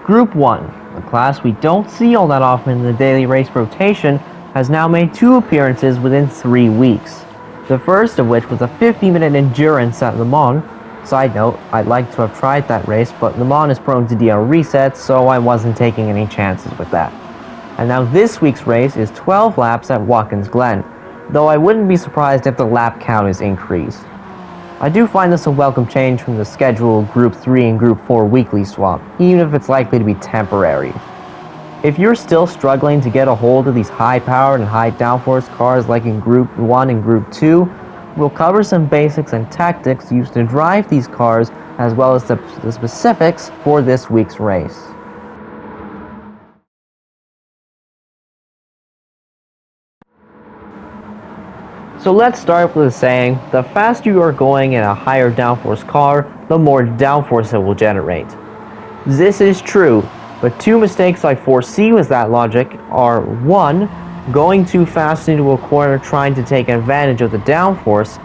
Group 1, a class we don't see all that often in the daily race rotation, has now made 2 appearances within 3 weeks. The first of which was a 50-minute endurance at Le Mans. Side note, I'd like to have tried that race, but Le Mans is prone to DL resets, so I wasn't taking any chances with that. And now this week's race is 12 laps at Watkins Glen, though I wouldn't be surprised if the lap count is increased. I do find this a welcome change from the scheduled Group 3 and Group 4 weekly swap, even if it's likely to be temporary. If you're still struggling to get a hold of these high-powered and high-downforce cars like in Group 1 and Group 2, we'll cover some basics and tactics used to drive these cars, as well as the specifics for this week's race. So let's start with the saying, the faster you are going in a higher downforce car, the more downforce it will generate. This is true, but 2 mistakes I foresee with that logic are 1. Going too fast into a corner trying to take advantage of the downforce,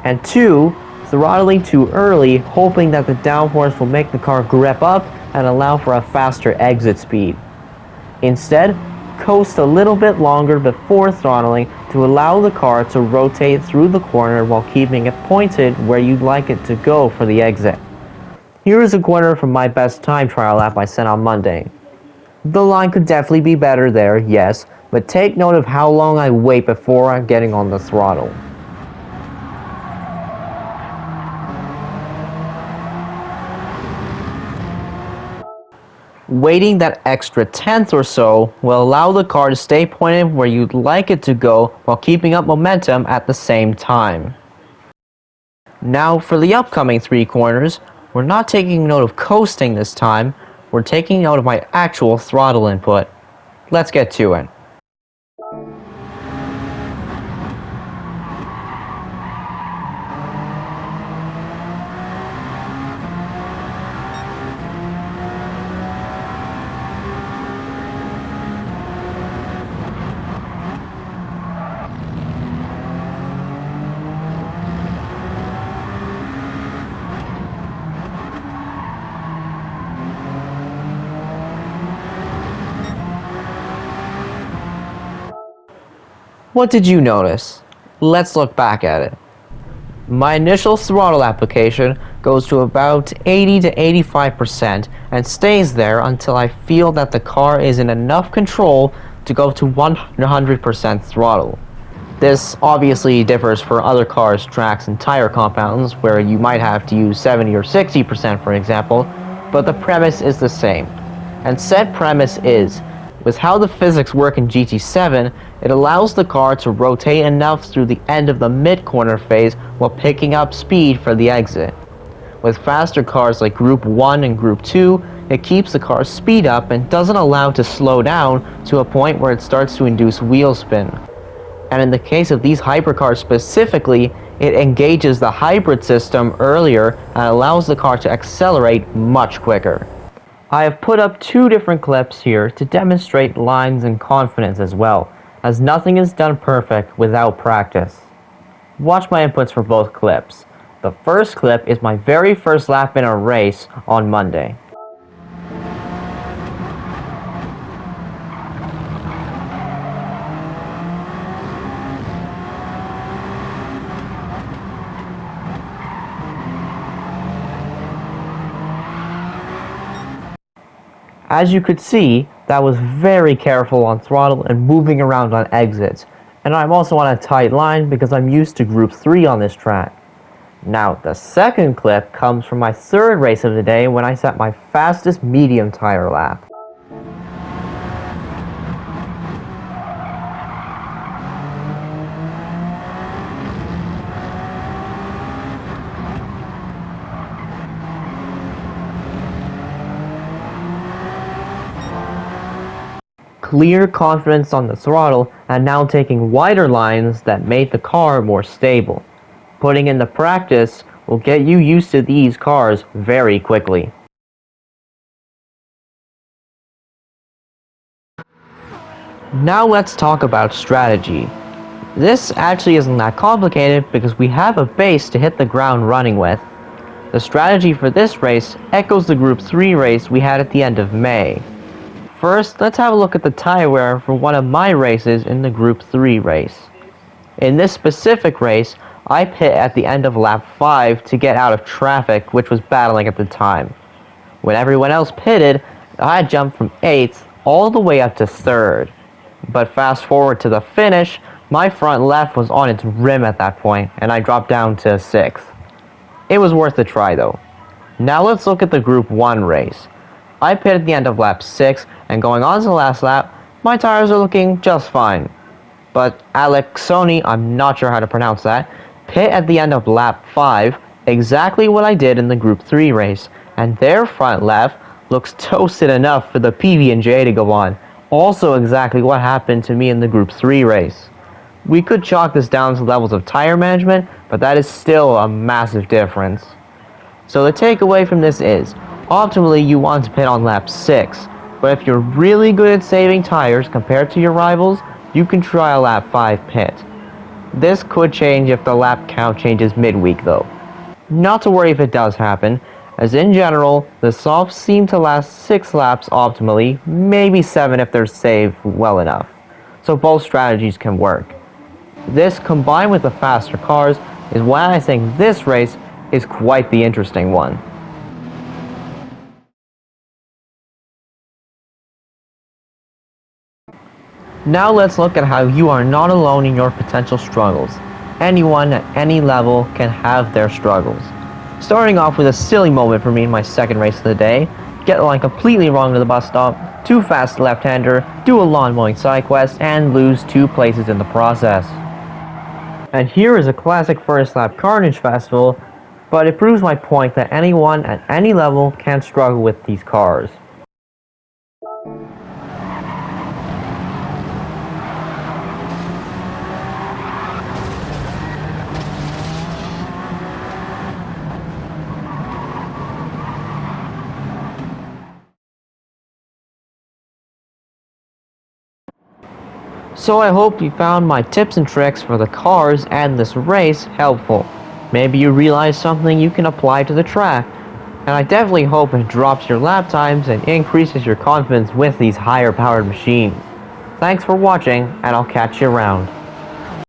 and 2. Throttling too early, hoping that the downforce will make the car grip up and allow for a faster exit speed. Instead, coast a little bit longer before throttling to allow the car to rotate through the corner while keeping it pointed where you'd like it to go for the exit. Here is a corner from my best time trial lap I sent on Monday. The line could definitely be better there, yes, but take note of how long I wait before I'm getting on the throttle. Waiting that extra tenth or so will allow the car to stay pointed where you'd like it to go while keeping up momentum at the same time. Now for the upcoming 3 corners, we're not taking note of coasting this time, we're taking note of my actual throttle input. Let's get to it. What did you notice? Let's look back at it. My initial throttle application goes to about 80 to 85% and stays there until I feel that the car is in enough control to go to 100% throttle. This obviously differs for other cars, tracks, and tire compounds where you might have to use 70 or 60% for example, but the premise is the same. And said premise is, with how the physics work in GT7, it allows the car to rotate enough through the end of the mid-corner phase while picking up speed for the exit. With faster cars like Group 1 and Group 2, it keeps the car's speed up and doesn't allow it to slow down to a point where it starts to induce wheel spin. And in the case of these hypercars specifically, it engages the hybrid system earlier and allows the car to accelerate much quicker. I have put up 2 different clips here to demonstrate lines and confidence as well, as nothing is done perfect without practice. Watch my inputs for both clips. The first clip is my very first lap in a race on Monday. As you could see, that was very careful on throttle and moving around on exits, and I'm also on a tight line because I'm used to Group 3 on this track. Now, the second clip comes from my 3rd race of the day when I set my fastest medium tire lap. Clear confidence on the throttle and now taking wider lines that made the car more stable. Putting in the practice will get you used to these cars very quickly. Now let's talk about strategy. This actually isn't that complicated because we have a base to hit the ground running with. The strategy for this race echoes the Group 3 race we had at the end of May. First, let's have a look at the tire wear for one of my races in the Group 3 race. In this specific race, I pit at the end of lap 5 to get out of traffic, which was battling at the time. When everyone else pitted, I jumped from 8th all the way up to 3rd. But fast forward to the finish, my front left was on its rim at that point, and I dropped down to 6th. It was worth a try though. Now let's look at the Group 1 race. I pit at the end of lap 6, and going on to the last lap, my tires are looking just fine. But Alexoni, I'm not sure how to pronounce that, pit at the end of lap 5, exactly what I did in the Group 3 race, and their front left looks toasted enough for the PB&J to go on. Also exactly what happened to me in the Group 3 race. We could chalk this down to levels of tire management, but that is still a massive difference. So the takeaway from this is, optimally you want to pit on lap 6, but if you're really good at saving tires compared to your rivals, you can try a lap 5 pit. This could change if the lap count changes midweek though. Not to worry if it does happen, as in general, the softs seem to last 6 laps optimally, maybe 7 if they're saved well enough. So both strategies can work. This, combined with the faster cars, is why I think this race is quite the interesting one. Now let's look at how you are not alone in your potential struggles. Anyone at any level can have their struggles. Starting off with a silly moment for me in my second race of the day, get the line completely wrong to the bus stop, too fast left-hander, do a lawn mowing side quest, and lose 2 places in the process. And here is a classic first lap Carnage Festival, but it proves my point that anyone at any level can struggle with these cars. So I hope you found my tips and tricks for the cars and this race helpful. Maybe you realize something you can apply to the track. And I definitely hope it drops your lap times and increases your confidence with these higher powered machines. Thanks for watching, and I'll catch you around.